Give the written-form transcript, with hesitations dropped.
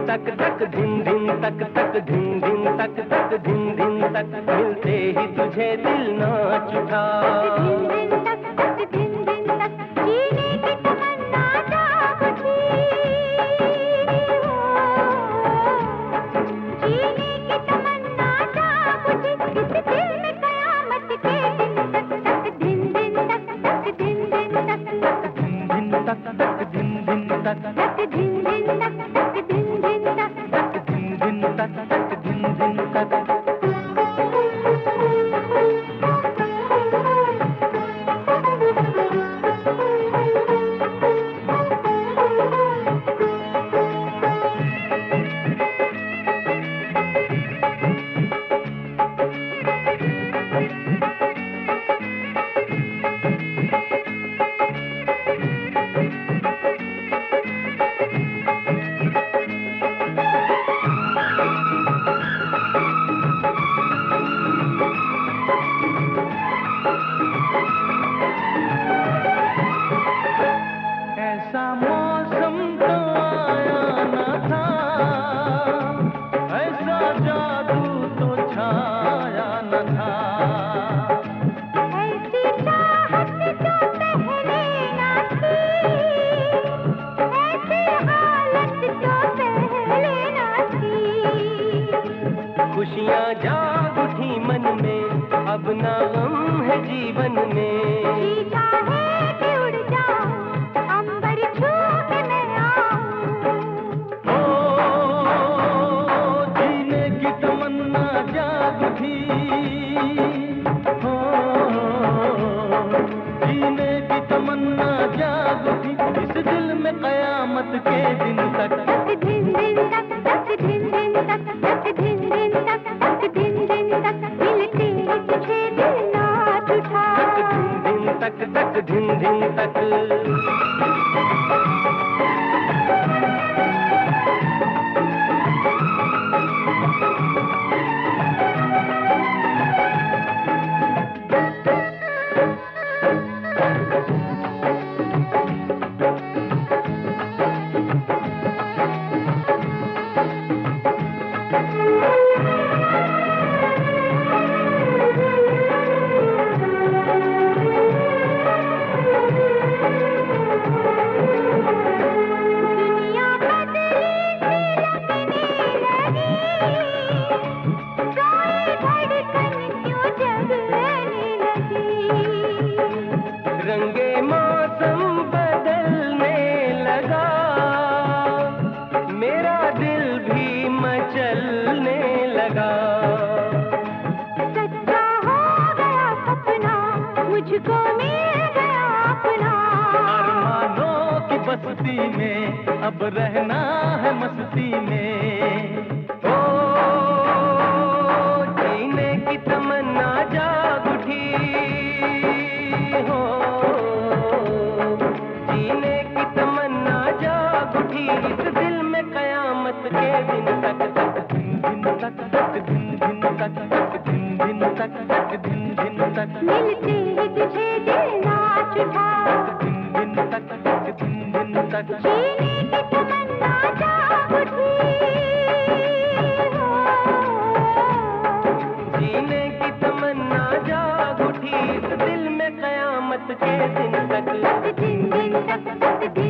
तक तक धिन धिन तक तक धिन धिन तक तक धिन धिन तक मिलते ही तुझे दिल नाच उठा। धिन धिन तक तक धिन धिन तक जीने की तमन्ना जाग उठी। जीने की तमन्ना जाग उठी इस दिल में कयामत के दिन तक तक धिन धिन तक तक धिन धिन तक तक धिन धिन तक तक धिन धिन तक तक धिन धिन तक तक धिन धिन तक तक धिन धिन तक तक धिन धिन तक। ऐसा मौसम तो आया न था, ऐसा जादू तो छाया न था। ऐसी चाहत जो पहले ना थी, ऐसी हालत जो पहले ना थी। खुशियाँ जाग उठी मन में, अब ना गम है जीवन में। जी चाहे कि उड़ जाऊं, अंबर छू के मैं आऊं। ओ जीने की तमन्ना जाग उठी। ओ जीने की तमन्ना जाग उठी इस दिल में कयामत के दिन तक। तक धिन धिन तक तक धिन धिन तक तक धिन धिन तक तक धिन धिन तक मिलते ही तुझे दिल नाच उठा। धिन धिन तक तक धिन धिन तक। दुनिया बदली सी लगने लगी, रोए धड़कन क्यों जगने लगी। रंगे मौसम बदलने लगा, मेरा दिल भी मचलने लगा। सच्चा हो गया सपना, मुझको मिल गया अपना। अरमानों की बस्ती में अब रहना है मस्ती में। ओ जीने की तमन्ना जाग उठी। हो जीने की तमन्ना जाग उठी इस दिल में कयामत के दिन तक तक धिन धिन तक तक धिन धिन तक तक धिन धिन तक तक धिन धिन तक। मिलते ही तुझे दिल नाच उठा। धिन धिन तक तक धिन धिन तक। जीने की तमन्ना जाग उठी। जीने की तमन्ना जाग उठी इस दिल में कयामत के दिन तक। तक धिन धिन तक तक धिन